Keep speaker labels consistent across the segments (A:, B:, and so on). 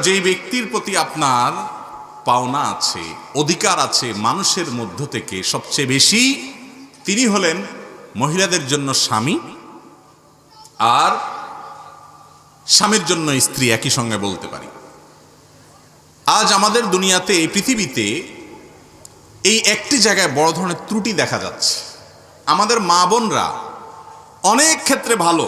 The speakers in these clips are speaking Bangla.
A: যেই ব্যক্তির প্রতি আপনার পাওনা আছে, অধিকার আছে মানুষের মধ্য থেকে সবচেয়ে বেশি, তিনি হলেন মহিলাদের জন্য স্বামী আর স্বামীর জন্য স্ত্রী, একই সঙ্গে বলতে পারি। আজ আমাদের দুনিয়াতে, এই পৃথিবীতে এই একটি জায়গায় বড় ধরনের ত্রুটি দেখা যাচ্ছে। আমাদের মা বোনরা অনেক ক্ষেত্রে ভালো,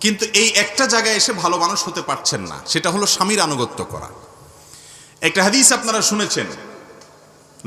A: কিন্তু এই একটা জায়গায় এসে ভালো মানুষ হতে পারছেন না, সেটা হলো স্বামীর আনুগত্য করা। একটা হাদিস আপনারা শুনেছেন,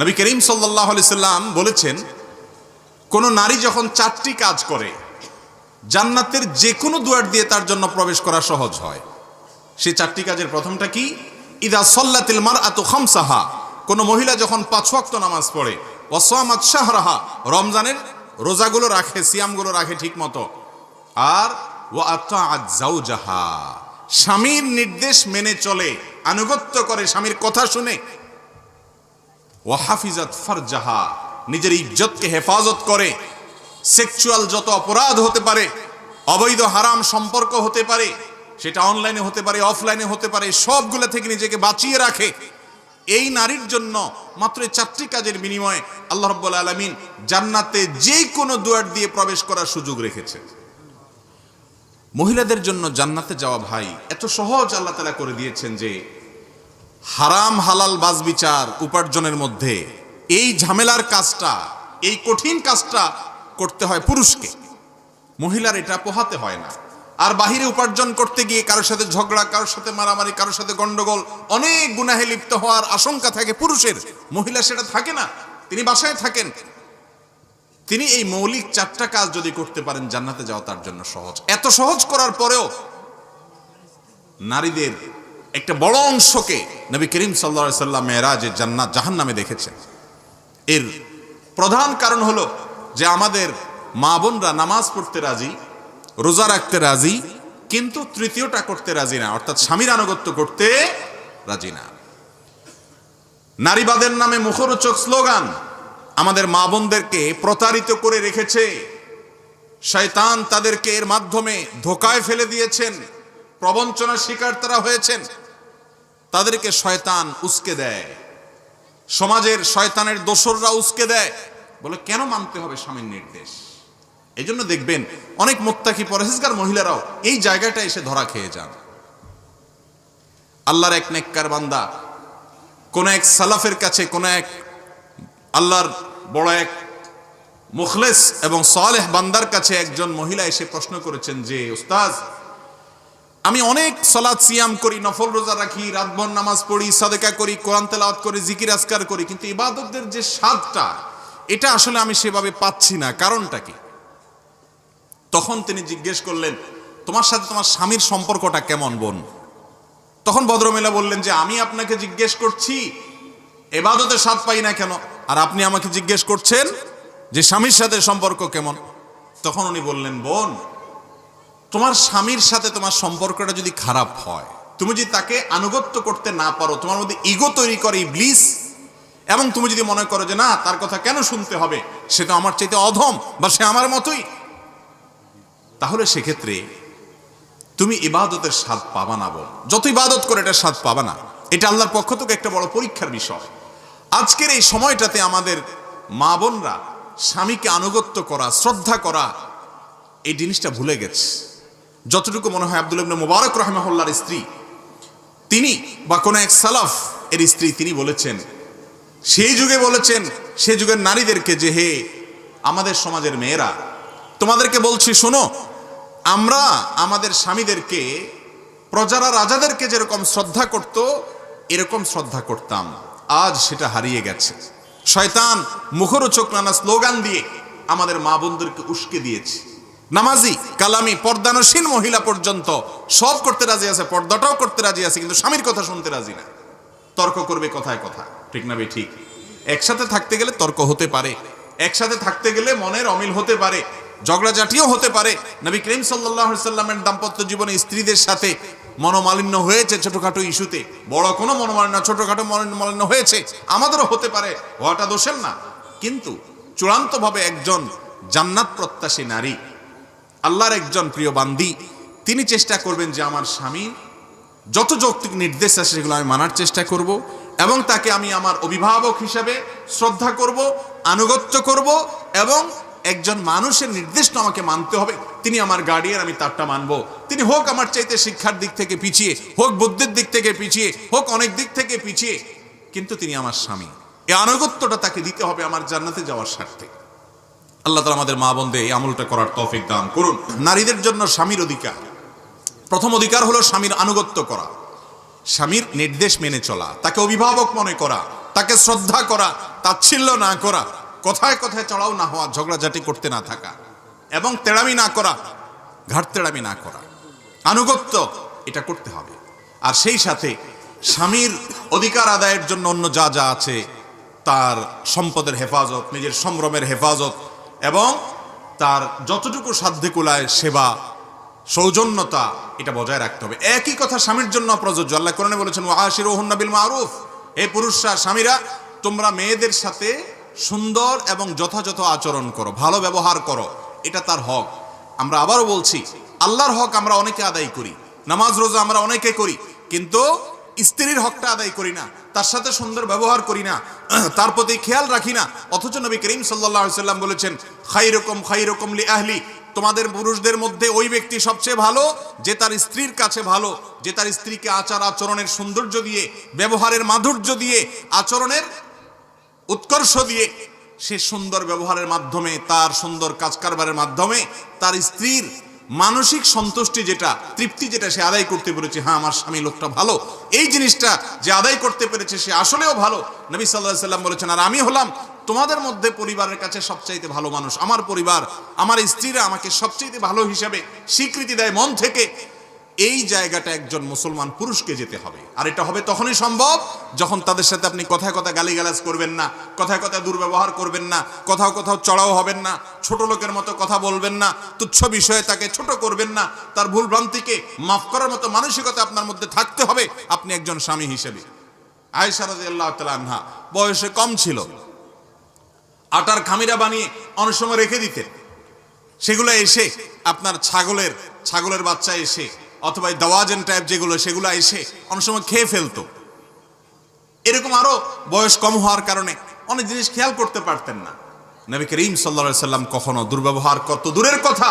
A: নবী করিম সাল্লাল্লাহু আলাইহি সাল্লাম বলেছেন, কোন নারী যখন 4টি কাজ করে, জান্নাতের যে কোনো দুয়ার দিয়ে তার জন্য প্রবেশ করা সহজ হয়। সেই 4টি কাজের প্রথমটা কি? ইদা সাল্লাতিল মারআতু খামসাহা, কোন মহিলা যখন 5 ওয়াক্ত নামাজ পড়ে, ওয়া সামাত শাহরাহা, রমজানের রোজাগুলো রাখে, সিয়ামগুলো রাখে ঠিক মতো, আর ওয়া আতাআত যাওজাহা, স্বামীর নির্দেশ মেনে চলে, আনুগত্য করে, স্বামীর কথা শুনে, ওয়া হাফিজাত ফারজাহা, নিজের ইজ্জতকে হেফাজত করে, সেক্সুয়াল যত অপরাধ হতে পারে, অবৈধ হারাম সম্পর্ক হতে পারে, সেটা অনলাইনে হতে পারে, অফলাইনে হতে পারে, সবগুলো থেকে নিজেকে বাঁচিয়ে রাখে, এই নারীর জন্য মাত্র 4টি কাজের বিনিময়ে আল্লাহ রাব্বুল আলামিন জান্নাতে যে কোনো দুয়ার দিয়ে প্রবেশ করার সুযোগ রেখেছে। মহিলাদের জন্য জান্নাতে যাওয়া ভাই এত সহজ আল্লাহ তাআলা করে দিয়েছেন যে হারাম হালাল বাছবিচার উপার্জনের মধ্যে এই ঝামেলার কাজটা, এই কঠিন কাজটা করতে হয় পুরুষকে, মহিলার এটা পোহাতে হয় না। আর বাহিরে উপার্জন করতে গিয়ে কারোর সাথে ঝগড়া, কারোর সাথে মারামারি, কারোর সাথে গন্ডগোল, অনেক গুনাহে লিপ্ত হওয়ার আশঙ্কা থাকে পুরুষের। মহিলা সেটা থাকে না, তিনি বাসায় থাকেন। তিনি এই মৌলিক 4টা কাজ যদি করতে পারেন, জান্নাতে যাওয়া তার জন্য সহজ। এত সহজ করার পরেও নারীদের একটা বড় অংশকে নবী করিম সাল্লাল্লাহু আলাইহি সাল্লাম মেরাজে জান্নাত জাহান্নামে দেখেছেন। এর প্রধান কারণ হলো যে আমাদের মা বোনরা নামাজ পড়তে রাজি, রোজা রাখতে রাজি, কিন্তু তৃতীয়টা করতে রাজি না, অর্থাৎ স্বামীর আনুগত্য করতে রাজি না। নারীবাদের নামে মুখরোচক স্লোগান আমাদের মা বোনদেরকে প্রতারিত করে রেখেছে। শয়তান তাদেরকে এর মাধ্যমে ধোঁকায় ফেলে দিয়েছেন, প্রবঞ্চনার শিকার তারা হয়েছেন। তাদেরকে শয়তান উস্কে দেয়, সমাজের শয়তানের দোসররা উস্কে দেয়, বলে কেন মানতে হবে স্বামীর নির্দেশ। এই জন্য দেখবেন অনেক মুত্তাকি পরহেজগার মহিলারাও এই জায়গাটা এসে ধরা খেয়ে যান। আল্লাহর এক নেককার বান্দা কোন এক সালাফের কাছে, কোন এক আল্লাহর বড় এক মুখলেস এবং সালেহ বান্দার কাছে একজন মহিলা এসে প্রশ্ন করেছেন যে, উস্তাজ, আমি অনেক সালাত সিয়াম করি, নফল রোজা রাখি, রাতভর নামাজ পড়ি, সাদেকা করি, কোরআন তেলাওয়াত করি, জিকির আজকার করি, কিন্তু ইবাদতের যে স্বাদটা, এটা আসলে আমি সেভাবে পাচ্ছি না, কারণটা কি? তখন তিনি জিজ্ঞেস করলেন, তোমার সাথে তোমার স্বামীর সম্পর্কটা কেমন বোন? তখন ভদ্রমহিলা বললেন যে, আমি আপনাকে জিজ্ঞেস করছি ইবাদতের স্বাদ পাই না কেন, আর আপনি আমাকে জিজ্ঞেস করছেন যে স্বামীর সাথে সম্পর্ক কেমন? তখন উনি বললেন, বোন, তোমার স্বামীর সাথে তোমার সম্পর্কটা যদি খারাপ হয়, তুমি যদি তাকে আনুগত্য করতে না পারো, তোমার মধ্যে ইগো তৈরি করে ইবলিস, এবং তুমি যদি মনে করো যে না, তার কথা কেন শুনতে হবে, সে তো আমার চাইতে অধম বা সে আমার মতোই, তাহলে সেক্ষেত্রে তুমি ইবাদতের স্বাদ পাবা না বোন। যত ইবাদত করে এটা স্বাদ পাবা না। এটা আল্লাহর পক্ষ থেকে একটা বড় পরীক্ষার বিষয়। আজকের এই সময়টাতে আমাদের মা বোনরা স্বামীকে আনুগত্য করা, শ্রদ্ধা করা, এই জিনিসটা ভুলে গেছে। যতটুকু মনে হয় আব্দুল্লাহ ইবনে মুবারক রাহিমাহুল্লাহর স্ত্রী, তিনি বা কোন এক সালাফ এর স্ত্রী, তিনি বলেছেন, সেই যুগে বলেছেন, সে যুগের নারীদেরকে যে, হে আমাদের সমাজের মেয়েরা, তোমাদেরকে বলছি শোনো, আমরা আমাদের স্বামীদেরকে, প্রজারা রাজাদেরকে যেরকম শ্রদ্ধা করত, এরকম শ্রদ্ধা করতাম। আজ সেটা হারিয়ে গেছে। শয়তান মুখরোচক নানা স্লোগান দিয়ে আমাদের মা বোনদেরকে উস্কে দিয়েছে। নামাজি, কালামি, পর্দানসীন মহিলা পর্যন্ত সব করতে রাজি আছে, পর্দাটাও করতে রাজি আছে, কিন্তু স্বামীর কথা শুনতে রাজি না। তর্ক করবে কথায় কথা, ঠিক না ভাই? ঠিক। একসাথে থাকতে গেলে তর্ক হতে পারে, একসাথে থাকতে গেলে মনের অমিল হতে পারে, ঝগড়াঝাটিও হতে পারে। নবী করিম সাল্লাল্লাহু আলাইহি সাল্লামের দাম্পত্য জীবনে স্ত্রীদের সাথে মনোমালিন্য হয়েছে ছোটখাটো ইস্যুতে, বড় কোনো মনোমালিন্য, ছোটখাটো মনোমালিন্য হয়েছে, আমাদেরও হতে পারে, হওয়াটা দোষের না। কিন্তু চূড়ান্তভাবে একজন জান্নাত প্রত্যাশী নারী, আল্লাহর একজন প্রিয় বান্দি, তিনি চেষ্টা করবেন যে আমার স্বামী যত যৌক্তিক নির্দেশ আছে সেগুলো আমি মানার চেষ্টা করব এবং তাকে আমি আমার অভিভাবক হিসাবে শ্রদ্ধা করব, আনুগত্য করব এবং একজন মানুষের নির্দেশ তো আমাকে মানতে হবে। তিনি আমার গার্ডিয়ান, আমি তারটা মানবো। তিনি হোক আমার চাইতে শিক্ষার দিক থেকে পিছিয়ে, হোক বুদ্ধির দিক থেকে পিছিয়ে, হোক অনেক দিক থেকে পিছিয়ে, কিন্তু তিনি আমার স্বামী। এই আনুগত্যটা তাকে দিতে হবে আমার জান্নাতে যাওয়ার স্বার্থে। আল্লাহ তাআলা আমাদের মা বোনদের এই আমলটা করার তৌফিক দান করুন। নারীদের জন্য স্বামীর অধিকার, প্রথম অধিকার হলো স্বামীর আনুগত্য করা, স্বামীর নির্দেশ মেনে চলা, তাকে অভিভাবক মনে করা, তাকে শ্রদ্ধা করা, তাচ্ছিল্য না করা, কথায় কথায় চড়াও না হওয়া, ঝগড়াঝাটি করতে না থাকা এবং তেড়ামি না করা, ঘাট তেড়ামি না করা, আনুগত্য এটা করতে হবে। আর সেই সাথে স্বামীর অধিকার আদায়ের জন্য অন্য যা যা আছে, তার সম্পদের হেফাজত, নিজের সম্ভ্রমের হেফাজত এবং তার যতটুকু সাধ্যে কুলায় সেবা, সৌজন্যতা, এটা বজায় রাখতে হবে। একই কথা স্বামীর জন্য প্রযোজ্য। আল্লাহ কোরআনে বলেছেন ওয়াশিরুহুন্না বিল মারুফ, এই পুরুষরা, স্বামীরা, তোমরা মেয়েদের সাথে সুন্দর এবং যথাযথ আচরণ করো, ভালো ব্যবহার করো, এটা তার হক। আমরা আবারও বলছি, আল্লাহর হক আমরা অনেকে আদায় করি, নামাজ রোজা আমরা অনেকে করি, কিন্তু স্ত্রীর হকটা আদায় করি না, তার সাথে সুন্দর ব্যবহার করি না, তার প্রতি খেয়াল রাখি না। অথচ নবী করিম সাল্লাল্লাহু আলাইহি সাল্লাম বলেছেন খায়রুকুম লি আহলি, তোমাদের পুরুষদের মধ্যে ওই ব্যক্তি সবচেয়ে ভালো যে তার স্ত্রীর কাছে ভালো, যে তার স্ত্রীকে আচার আচরণের সৌন্দর্য দিয়ে, ব্যবহারের মাধুর্য দিয়ে, আচরণের উৎকর্ষ দিয়ে, সে সুন্দর ব্যবহারের মাধ্যমে, তার সুন্দর কাজ কারবারের মাধ্যমে তার স্ত্রীর মানসিক সন্তুষ্টি যেটা, তৃপ্তি যেটা সে আদায় করতে পেরেছে, হ্যাঁ আমার স্বামী লোকটা ভালো, এই জিনিসটা যে আদায় করতে পেরেছে সে আসলেও ভালো। নবী সাল্লাল্লাহু আলাইহি সাল্লাম বলেছেন, আর আমি হলাম তোমাদের মধ্যে পরিবারের কাছে সবচাইতে ভালো মানুষ। আমার পরিবার, আমার স্ত্রীরা আমাকে সবচাইতে ভালো হিসাবে স্বীকৃতি দেয় মন থেকে। এই জায়গাটা একজন মুসলমান পুরুষকে যেতে হবে। আর এটা হবে তখনই সম্ভব যখন তাদের সাথে আপনি কথায় কথা গালিগালাজ করবেন না, কথায় কথায় দুর্ব্যবহার করবেন না, কোথাও কোথাও চড়াও হবেন না, ছোট লোকের মতো কথা বলবেন না, তুচ্ছ বিষয়ে তাকে ছোট করবেন না, তার ভুল ভ্রান্তিকে মাফ করার মতো মানসিকতা আপনার মধ্যে থাকতে হবে আপনি একজন স্বামী হিসেবে। আয়েশা রাদিয়াল্লাহু তাআলা আনহা বয়সে কম ছিল, আটার খামিরা বানিয়ে অনেক সময় রেখে দিতেন, সেগুলো এসে আপনার ছাগলের বাচ্চা এসে অথবা দাওয়াজেন টাইপ যেগুলো, সেগুলো এসে অনেক সময় খেয়ে ফেলতো। এরকম আরো বয়স কম হওয়ার কারণে অনেক জিনিস খেয়াল করতে পারতেন না। নবী করিম সাল্লাল্লাহু আলাইহি সাল্লাম কখনো দুর্ব্যবহার করত দূরের কথা,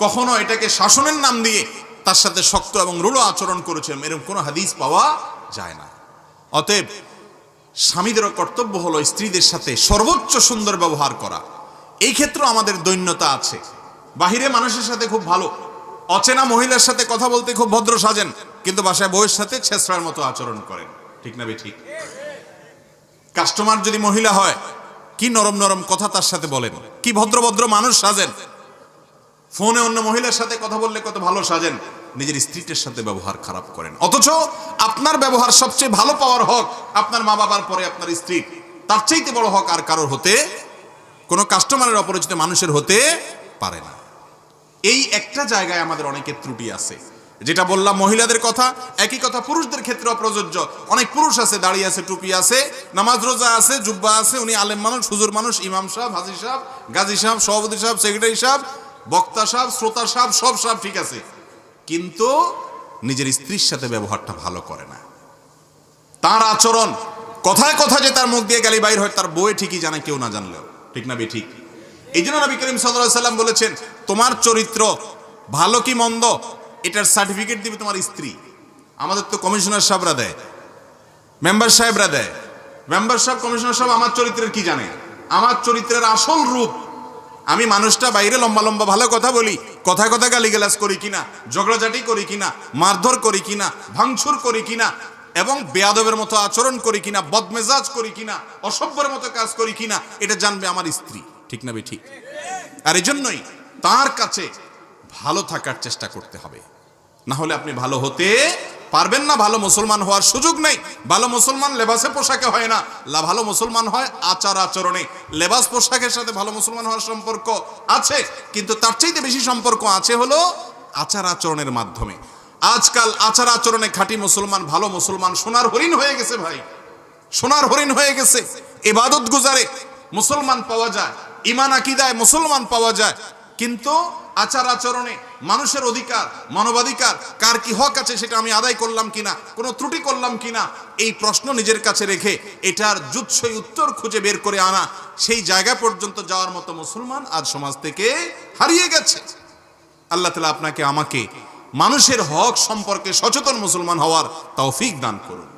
A: কখনো এটাকে শাসনের নাম দিয়ে তার সাথে শক্ত এবং রূঢ় আচরণ করেছেন, এরকম কোনো হাদিস পাওয়া যায় না। অতএব স্বামীদেরও কর্তব্য হলো স্ত্রীদের সাথে সর্বোচ্চ সুন্দর ব্যবহার করা। এই ক্ষেত্রে আমাদের দৈন্যতা আছে। বাহিরে মানুষের সাথে খুব ভালো, অচেনা মহিলার সাথে কথা বলতে খুব ভদ্র সাজেন, কিন্তু বাসায় বউয়ের সাথে ছেঁচড়ার মতো আচরণ করেন। ঠিক না ঠিক? কাস্টমার যদি মহিলা হয়, কি নরম নরম কথা তার সাথে বলেন, কি ভদ্র ভদ্র মানুষ সাজেন। ফোনে অন্য মহিলার সাথে কথা বললে কত ভালো সাজেন, নিজের স্ত্রীর সাথে ব্যবহার খারাপ করেন। অথচ আপনার ব্যবহার সবচেয়ে ভালো পাওয়ার হক আপনার মা বাবার পরে আপনার স্ত্রী, তার চাইতে বড় হক আর কারোর হতে, কোনো কাস্টমারের অপরিচিত মানুষের হতে পারে না। এই একটা জায়গায় আমাদের অনেকের ত্রুটি আছে। যেটা বললাম মহিলাদের কথা, একই কথা পুরুষদের ক্ষেত্রেও প্রযোজ্য। অনেক পুরুষ আছে, দাঁড়িয়ে আছে, টুপি আছে, নামাজ রোজা আছে, জুব্বা আছে, উনি আলেম মানুষ, হুজুর মানুষ, ইমাম সাহেব, হাজি সাহেব, গাজী সাহেব, সভাপতি সাহেব, সেক্রেটারি সাহেব, বক্তা সাহেব, শ্রোতা সাহেব, সব সাহেব ঠিক আছে, কিন্তু নিজের স্ত্রীর সাথে ব্যবহারটা ভালো করে না। তার আচরণ, কথায় কথা যে তার মুখ দিয়ে গালি বাইর হয়, তার বউয়ে ঠিকই জানে, কেউ না জানলেও। ঠিক না ঠিক? এই জন্য নবী করিম সাল্লাল্লাহু আলাইহি সাল্লাম বলেছেন, তোমার চরিত্র ভালো কি মন্দ এটার সার্টিফিকেট দিবে তোমার স্ত্রী। আমাদের তো কমিশনার সাহেবরা দেয়, মেম্বার সাহেবরা দেয়। মেম্বার সাহেব, কমিশনার সাহেব আমার চরিত্রের কি জানে? আমার চরিত্রের আসল রূপ, আমি মানুষটা বাইরে লম্বা লম্বা ভালো কথা বলি, কথায় কথা গালিগালাজ করি কিনা, ঝগড়াঝাটি করি কিনা, মারধর করি কিনা, ভাঙচুর করি কিনা, এবং বেয়াদবের মতো আচরণ করি কিনা, বদমেজাজ করি কিনা, অসভ্যের মতো কাজ করি কিনা, এটা জানবে আমার স্ত্রী। ঠিক না ঠিক? আর এই জন্যই তার কাছে ভালো থাকার চেষ্টা করতে হবে, না হলে আপনি ভালো হতে পারবেন না, ভালো মুসলমান হওয়ার সুযোগ নেই। ভালো মুসলমান লেবাসে পোশাকে হয় না, ভালো মুসলমান হয় আচার আচরণে। লেবাস পোশাকের সাথে ভালো মুসলমান হওয়ার সম্পর্ক আছে, কিন্তু তার চাইতে বেশি সম্পর্ক আছে হলো আচার আচরণের মাধ্যমে। আজকাল আচার আচরণে খাঁটি মুসলমান, ভালো মুসলমান সোনার হরিণ হয়ে গেছে ভাই, সোনার হরিণ হয়ে গেছে। ইবাদত গুজারে মুসলমান পাওয়া যায়, ঈমান আকীদায় মুসলমান পাওয়া যায়, কিন্তু আচার আচরণে মানুষের অধিকার, মানবাধিকার, কার কি হক আছে সেটা আমি আদায় করলাম কিনা, কোনো ত্রুটি করলাম কিনা, এই প্রশ্ন নিজের কাছে রেখে এটার যুৎসই উত্তর খুঁজে বের করে আনা, সেই জায়গা পর্যন্ত যাওয়ার মতো মুসলমান আজ সমাজ থেকে হারিয়ে গেছে। আল্লাহ তাআলা আপনাকে আমাকে মানুষের হক সম্পর্কে সচেতন মুসলমান হওয়ার তৌফিক দান করুন।